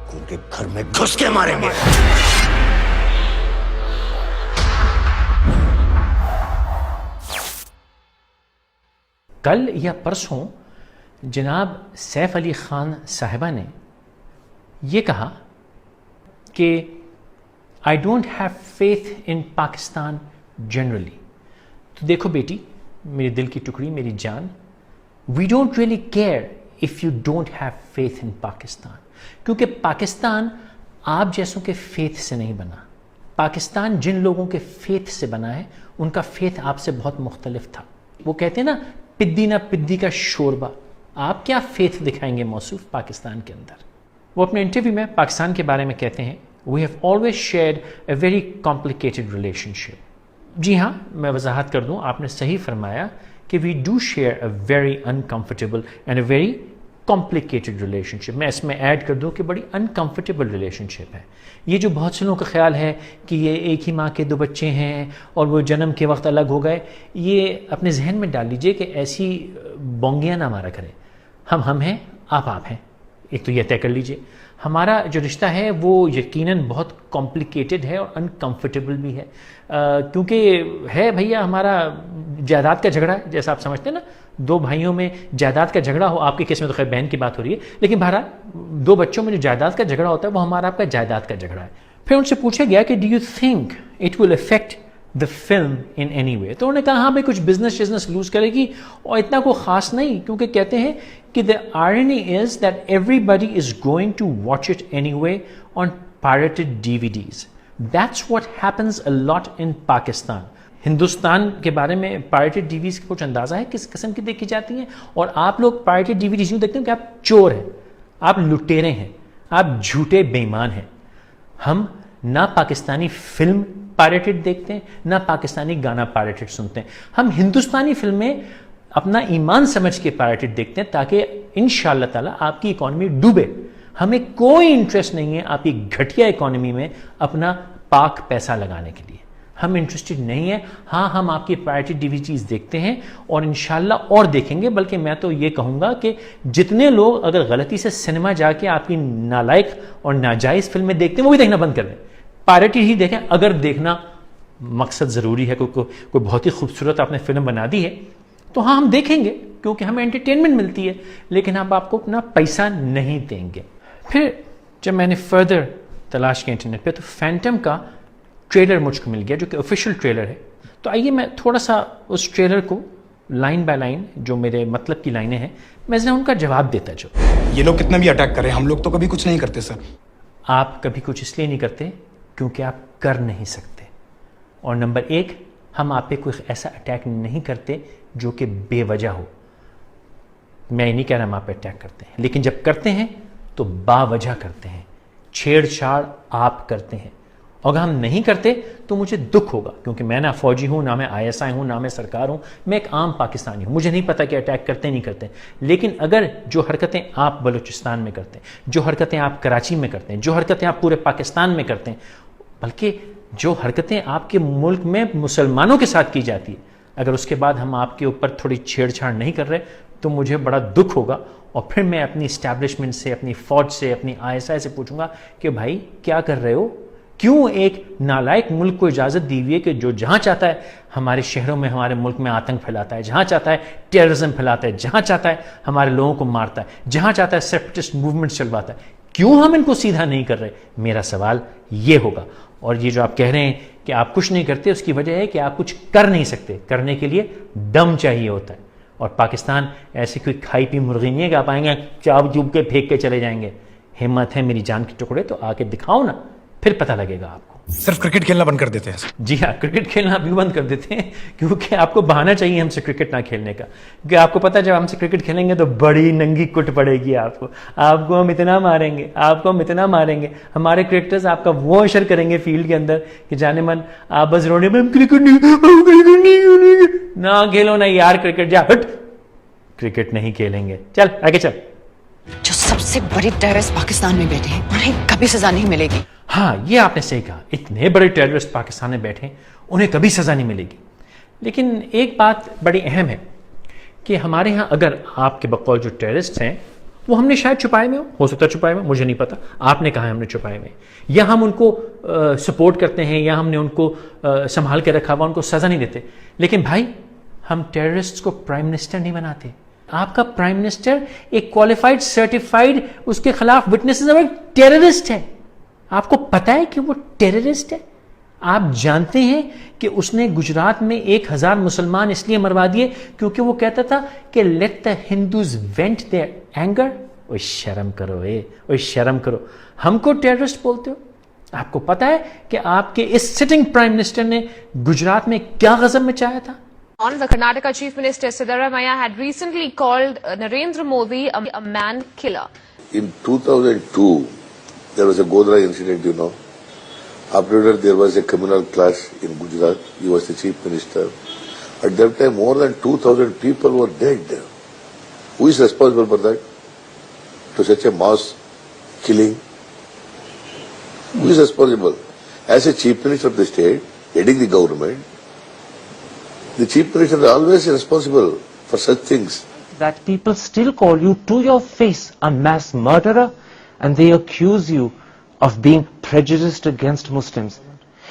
ڈاکو کے گھر میں گھس کے ماریں گے. کل یا پرسوں جناب سیف علی خان صاحبہ نے یہ کہا کہ I don't have faith in Pakistan generally. تو دیکھو بیٹی، میرے دل کی ٹکڑی، میری جان، we don't really care if you don't have faith in Pakistan. کیونکہ پاکستان آپ جیسوں کے فیتھ سے نہیں بنا. پاکستان جن لوگوں کے فیتھ سے بنا ہے ان کا فیتھ آپ سے بہت مختلف تھا. وہ کہتے ہیں نا، پدی نہ پدی کا شوربہ. آپ کیا فیتھ دکھائیں گے موصوف پاکستان کے اندر؟ وہ اپنے انٹرویو میں پاکستان کے بارے میں کہتے ہیں، we have always shared a very complicated relationship. جی ہاں، میں وضاحت کر دوں، آپ نے صحیح فرمایا کہ we do share a very uncomfortable and a very complicated relationship. میں اس میں ایڈ کر دوں کہ بڑی انکمفرٹیبل ریلیشن شپ ہے. یہ جو بہت سے لوگوں کا خیال ہے کہ یہ ایک ہی ماں کے 2 بچے ہیں اور وہ جنم کے وقت الگ ہو گئے، یہ اپنے ذہن میں ڈال لیجئے کہ ایسی بونگیاں نہ مارا کریں. ہم ہیں، آپ ہیں. ایک تو یہ طے کر لیجئے ہمارا جو رشتہ ہے وہ یقیناً بہت کمپلیکیٹڈ ہے اور انکمفرٹیبل بھی ہے. کیونکہ ہے بھیا ہمارا جائیداد کا جھگڑا ہے، جیسا آپ سمجھتے ہیں نا، 2 بھائیوں میں جائیداد کا جھگڑا ہو. آپ کے کیس میں تو خیر بہن کی بات ہو رہی ہے، لیکن بہرحال 2 بچوں میں جو جائیداد کا جھگڑا ہوتا ہے وہ ہمارا آپ کا جائیداد کا جھگڑا ہے. پھر ان سے پوچھا گیا کہ do you think it will affect the film in any way? تو انہوں نے کہا ہاں بھائی کچھ بزنس لوز کرے گی اور اتنا کوئی خاص نہیں، کیونکہ کہتے ہیں کہ the irony is that everybody is going to watch it anyway on pirated DVDs. That's what happens a lot in Pakistan. Hindustan کے بارے میں پائریٹڈ ڈی وی ڈیز کا کچھ اندازہ ہے کس قسم کی دیکھی جاتی ہیں؟ اور آپ لوگ پائریٹڈ ڈی وی ڈیز یوں دیکھتے ہیں کہ آپ چور ہیں، آپ لٹیرے ہیں، آپ جھوٹے بے ایمان ہیں. ہم نہ پاکستانی فلم پائریٹڈ دیکھتے ہیں، نہ پاکستانی گانا پائریٹڈ سنتے ہیں. ہم ہندوستانی فلمیں اپنا ایمان سمجھ کے پائریٹڈ دیکھتے ہیں تاکہ انشاءاللہ تعالی آپ کی اکانومی ڈوبے. ہمیں کوئی انٹرسٹ نہیں ہے آپ کی گھٹیا اکانومی میں اپنا پاک پیسہ لگانے کے لیے. ہم انٹرسٹڈ نہیں ہیں. ہاں ہم آپ کی پائریٹڈ ڈی وی ڈیز دیکھتے ہیں اور انشاءاللہ اور دیکھیں گے. بلکہ میں تو یہ کہوں گا کہ جتنے لوگ اگر غلطی سے سنیما جا کے آپ کی نالائق اور ناجائز فلمیں دیکھتے ہیں وہ بھی دیکھنا بند کر دیں. پائریٹڈ ہی دیکھیں. اگر دیکھنا مقصد ضروری ہے، کوئی بہت ہی خوبصورت آپ نے فلم بنا دی ہے تو ہاں ہم دیکھیں گے کیونکہ ہمیں انٹرٹینمنٹ ملتی ہے، لیکن ہم آپ کو اپنا پیسہ نہیں دیں گے. پھر جب میں نے فردر تلاش کیا انٹرنیٹ پہ تو فینٹم کا ٹریلر مجھ کو مل گیا جو کہ آفیشیل ٹریلر ہے. تو آئیے میں تھوڑا سا اس ٹریلر کو لائن بائی لائن جو میرے مطلب کی لائنیں ہیں میں ذرا ان کا جواب دیتا جاؤں. یہ لوگ کتنا بھی اٹیک کریں ہم لوگ تو کبھی کچھ نہیں کرتے سر. آپ کبھی کچھ اس لیے نہیں کرتے کیونکہ آپ کر نہیں سکتے. اور نمبر 1، ہم آپ پہ کوئی ایسا اٹیک نہیں کرتے جو کہ بے وجہ ہو. میں یہ نہیں کہہ رہا ہم آپ پہ اٹیک کرتے ہیں، لیکن جب کرتے ہیں تو با وجہ کرتے ہیں. چھیڑ چھاڑ آپ کرتے ہیں. اور اگر ہم نہیں کرتے تو مجھے دکھ ہوگا، کیونکہ میں نہ فوجی ہوں، نہ میں ISI ہوں، نہ میں سرکار ہوں. میں ایک عام پاکستانی ہوں. مجھے نہیں پتا کہ اٹیک کرتے نہیں کرتے. لیکن اگر جو حرکتیں آپ بلوچستان میں کرتے ہیں، جو حرکتیں آپ کراچی میں کرتے ہیں، جو حرکتیں آپ پورے پاکستان میں کرتے ہیں، بلکہ جو حرکتیں آپ کے ملک میں مسلمانوں کے ساتھ کی جاتی ہے، اگر اس کے بعد ہم آپ کے اوپر تھوڑی چھیڑ چھاڑ نہیں کر رہے تو مجھے بڑا دکھ ہوگا. اور پھر میں اپنی اسٹیبلشمنٹ سے، اپنی فوج سے، اپنی ISI سے پوچھوں گا کہ بھائی کیا کر رہے ہو؟ کیوں ایک نالائق ملک کو اجازت دی ہوئی ہے کہ جو جہاں چاہتا ہے ہمارے شہروں میں، ہمارے ملک میں آتنک پھیلاتا ہے، جہاں چاہتا ہے ٹیررزم پھیلاتا ہے، جہاں چاہتا ہے ہمارے لوگوں کو مارتا ہے، جہاں چاہتا ہے سیپریٹسٹ موومنٹ چلواتا ہے؟ کیوں ہم ان کو سیدھا نہیں کر رہے؟ میرا سوال یہ ہوگا. اور یہ جو آپ کہہ رہے ہیں کہ آپ کچھ نہیں کرتے، اس کی وجہ ہے کہ آپ کچھ کر نہیں سکتے. کرنے کے لیے دم چاہیے ہوتا ہے. اور پاکستان ایسی کوئی کھائی پی مرغی نہیں ہے کہ آپ آئیں گے چاپ چوب کے پھینک کے چلے جائیں گے. ہمت ہے میری جان کے ٹکڑے تو آ کے دکھاؤ نا، پھر پتہ لگے گا آپ کو. صرف کرکٹ کھیلنا بند کر دیتے ہیں. جی ہاں، کرکٹ کھیلنا بھی بند کر دیتے ہیں کیونکہ آپ کو بہانہ چاہیے ہم سے کرکٹ نہ کھیلنے کا. کیونکہ آپ کو پتہ ہے جب ہم سے کرکٹ کھیلیں گے تو بڑی ننگی کٹ پڑے گی آپ کو ہم اتنا ماریں گے، آپ کو ہم اتنا ماریں گے. ہمارے کرکٹرز آپ کا وہ اشر کریں گے فیلڈ کے اندر کہ جانے من آپ بس رونے میں کرکٹ نہیں نہ کھیلو نا یار، کرکٹ جا ہٹ، کرکٹ نہیں کھیلیں گے. چل آگے چل. جو سب سے بڑی ٹیررسٹ پاکستان میں بیٹھے ہیں انہیں کبھی سزا نہیں ملے گی. ہاں یہ آپ نے صحیح کہا، اتنے بڑے ٹیررسٹ پاکستان میں بیٹھے انہیں کبھی سزا نہیں ملے گی. لیکن ایک بات بڑی اہم ہے کہ ہمارے ہاں اگر آپ کے بقول جو ٹیررسٹ ہیں وہ ہم نے شاید چھپائے میں ہو سکتا ہے چھپائے میں، مجھے نہیں پتا، آپ نے کہا ہے ہم نے چھپائے میں، یا ہم ان کو سپورٹ کرتے ہیں یا ہم نے ان کو سنبھال کے رکھا ہوا، ان کو سزا نہیں دیتے. لیکن بھائی ہم ٹیررسٹ کو پرائم منسٹر نہیں بناتے. آپ کا پرائم منسٹر ایک کوالیفائڈ سرٹیفائڈ اس کے خلاف وٹنسز اور ٹیررسٹ ہے. آپ کو پتا ہے کہ وہ ٹیررسٹ ہے. آپ جانتے ہیں کہ اس نے گجرات میں 1000 مسلمان اس لیے مروا دیے کیونکہ وہ کہتا تھا کہ let the Hindus vent their anger. اوے شرم کرو، اوے شرم کرو، ہم کو ٹیررسٹ بولتے ہو. آپ کو پتا ہے کہ آپ کے اس سٹنگ پرائم منسٹر نے گجرات میں کیا غضب مچایا تھا. The Karnataka Chief Minister Siddaramaiah had recently called Narendra Modi a man killer. In 2002, there was a Godhra incident, you know. After that, there was a communal clash in Gujarat. He was the Chief Minister. At that time, more than 2,000 people were dead. Who is responsible for that? To such a mass killing? Who is responsible? As a Chief Minister of the state, heading the government, the Chief Minister is always responsible for such things. That people still call you to your face a mass murderer, and they accuse you of being prejudiced against Muslims.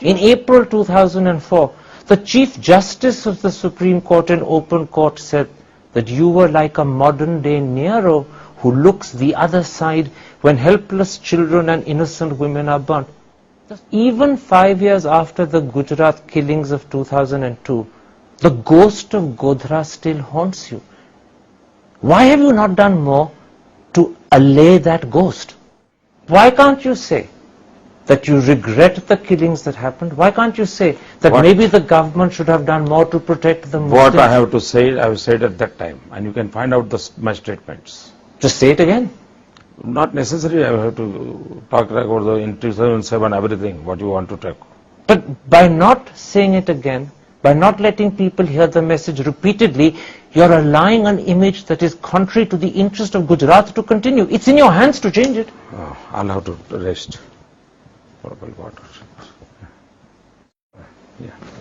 In April 2004, the Chief Justice of the Supreme Court in open court said that you were like a modern day Nero who looks the other side when helpless children and innocent women are burnt. Even 5 years after the Gujarat killings of 2002, the ghost of Godhra still haunts you. Why have you not done more to allay that ghost? Why can't you say that you regret the killings that happened? Why can't you say that maybe the government should have done more to protect the Muslims? What I have to say, I have said at that time, and you can find out my statements. Just say it again. Not necessary, I have to talk about the in 2007 everything, what you want to talk. But by not saying it again, by not letting people hear the message repeatedly, you're allowing an image that is contrary to the interest of Gujarat to continue. It's in your hands to change it. I'll have to rest. Portable water.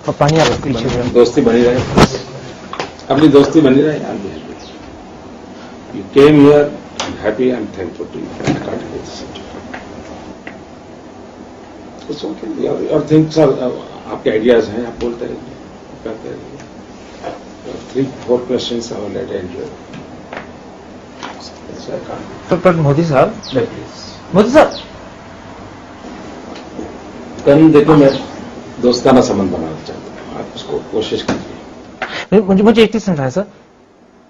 اور پانی آپ پیچھے دوستی بنی رہے، اپنی دوستی بنی رہے. I'll be happy. You came here, I'm happy, I'm thankful to you. I can't get this. It's okay. Your things are, آپ کے آئیڈیاز ہیں، آپ بولتے رہیے. Three-four questions I will let you. پر مودی صاحب، مودی صاحب کل دیکھو میں دوستانہ سمجھ بنانا چاہتا ہوں، آپ اس کو کوشش کیجیے. مجھے ایک چیز سمجھائیں sir.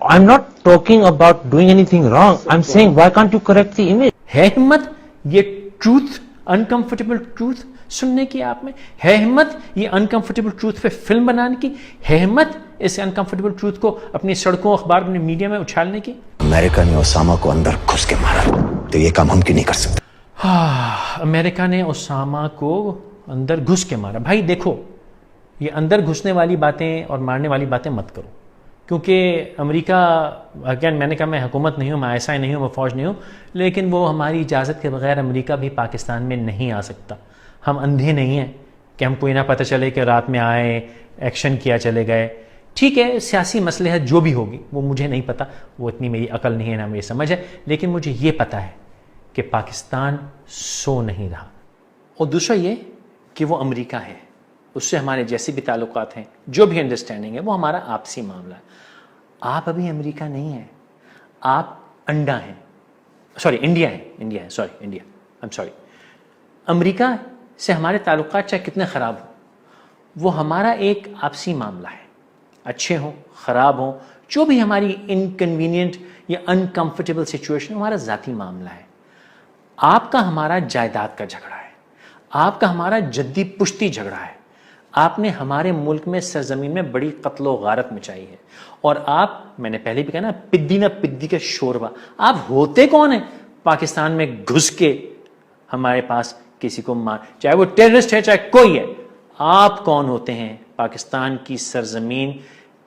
I am not talking about doing anything wrong, I am saying why can't you correct the image. ہے ہمت یہ ٹروتھ، انکمفرٹیبل ٹروتھ سننے کی آپ میں؟ ہے ہمت یہ انکمفرٹیبل ٹروتھ پہ فلم بنانے کی؟ ہے ہمت اس انکمفرٹیبل ٹروتھ کو اپنی سڑکوں، اخبار، اپنے میڈیا میں اچھالنے کی؟ امریکہ نے اسامہ کو اندر گھس کے مارا تو یہ کام ہم کیوں نہیں کر سکتے؟ امریکہ نے اسامہ کو اندر گھس کے مارا. بھائی دیکھو، یہ اندر گھسنے والی باتیں اور مارنے والی باتیں مت کرو، کیونکہ امریکہ، اگین میں نے کہا میں حکومت نہیں ہوں، میں ایسا ہی نہیں ہوں، میں فوج نہیں ہوں، لیکن وہ ہماری اجازت کے بغیر امریکہ بھی پاکستان میں نہیں آ سکتا. ہم اندھے نہیں ہیں کہ ہم کوئی نہ پتہ چلے کہ رات میں آئے، ایکشن کیا، چلے گئے. ٹھیک ہے، سیاسی مصلحت جو بھی ہوگی وہ مجھے نہیں پتہ، وہ اتنی میری عقل نہیں ہے، نہ میری سمجھ ہے، لیکن مجھے یہ پتہ ہے کہ پاکستان سو نہیں رہا. اور دوسرا یہ کہ وہ امریکہ ہے، اس سے ہمارے جیسے بھی تعلقات ہیں، جو بھی انڈرسٹینڈنگ ہے، وہ ہمارا آپسی معاملہ ہے. آپ ابھی امریکہ نہیں ہیں، آپ انڈا ہیں، سوری انڈیا ہیں، انڈیا ہے، sorry India, I am sorry. امریکہ سے ہمارے تعلقات چاہے کتنے خراب ہوں، وہ ہمارا ایک آپسی معاملہ ہے. اچھے ہوں، خراب ہوں، جو بھی ہماری انکنوینئنٹ یا انکمفرٹیبل سچویشن، ہمارا ذاتی معاملہ ہے. آپ کا ہمارا جائیداد کا جھگڑا ہے، آپ کا ہمارا جدی پشتی جھگڑا ہے. آپ نے ہمارے ملک میں سرزمین میں بڑی قتل و غارت مچائی ہے، اور آپ، میں نے پہلے بھی کہا نا، پدی نہ پدی کا شوربہ. آپ ہوتے کون ہیں پاکستان میں گھس کے ہمارے پاس کسی کو مار، چاہے وہ ٹیررسٹ ہے چاہے کوئی ہے؟ آپ کون ہوتے ہیں پاکستان کی سرزمین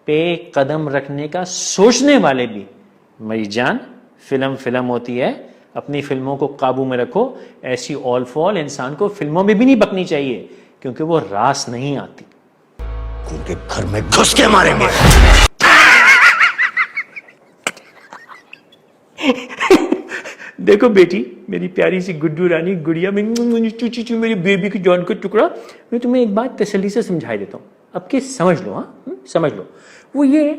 پہ قدم رکھنے کا سوچنے والے بھی؟ میری جان، فلم ہوتی ہے، اپنی فلموں کو قابو میں رکھو. ایسی آل فال انسان کو فلموں میں بھی نہیں بکنی چاہیے، کیونکہ وہ راس نہیں آتی. ان کے گھر میں گھس کے ماریں گے. دیکھو بیٹی میری پیاری سی گڈو رانی گڑیا میری بیبی کی جان کا ٹکڑا, میں تمہیں ایک بات تسلی سے سمجھا دیتا ہوں, اب کہ سمجھ لو, ہاں سمجھ لو. وہ یہ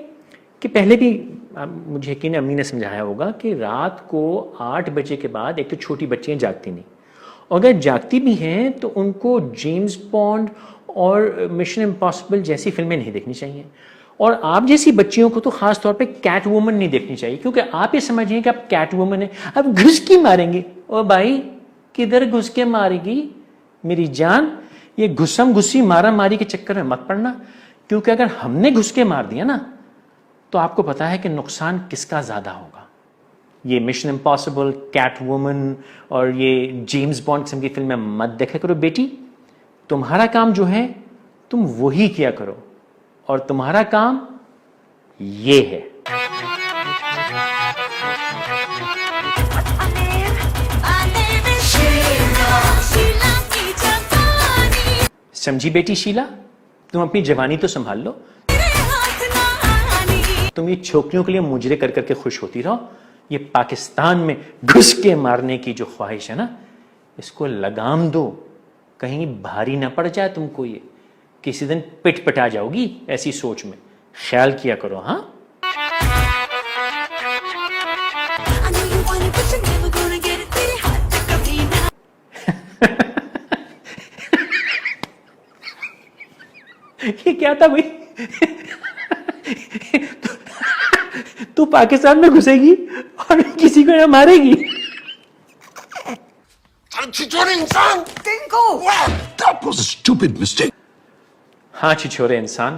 کہ پہلے بھی مجھے یقین امی نے سمجھایا ہوگا کہ رات کو 8 بجے کے بعد ایک تو چھوٹی بچیاں جاگتی نہیں, اور اگر جاگتی بھی ہیں تو ان کو جیمز بانڈ اور مشن امپاسبل جیسی فلمیں نہیں دیکھنی چاہیے, اور آپ جیسی بچیوں کو تو خاص طور پہ کیٹ وومن نہیں دیکھنی چاہیے, کیونکہ آپ یہ سمجھیں کہ آپ کیٹ وومن ہیں, اب گھس کی ماریں گے. او بھائی کدھر گھس کے مارے گی میری جان, یہ گھسم گھسی مارا ماری کے چکر میں مت پڑنا, کیونکہ اگر ہم نے گھس کے مار دیا نا تو آپ کو پتا ہے کہ نقصان کس کا زیادہ ہوگا. یہ مشن امپاسبل, کیٹ وومن اور یہ جیمز بانڈ قسم کی فلمیں مت دیکھا کرو بیٹی. تمہارا کام جو ہے تم وہی کیا کرو, اور تمہارا کام یہ ہے. سمجھی بیٹی شیلا, تم اپنی جوانی تو سنبھال لو. تم یہ چھوکریوں کے لیے مجرے کر کر کے خوش ہوتی رہو. یہ پاکستان میں گھس کے مارنے کی جو خواہش ہے نا, اس کو لگام دو, کہیں بھاری نہ پڑ جائے تم کو, یہ کسی دن پٹ پٹا جاؤ گی ایسی سوچ میں. خیال کیا کرو. ہاں یہ کیا تھا بھائی, تو پاکستان میں گھسے گی اور کسی کو نہ مارے گی. That was a stupid mistake. ہاں چھچورے انسان,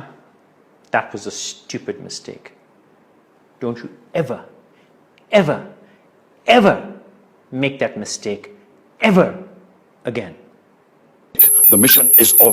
that was a stupid mistake. Don't you ever, ever, ever make that mistake ever again. The mission is over.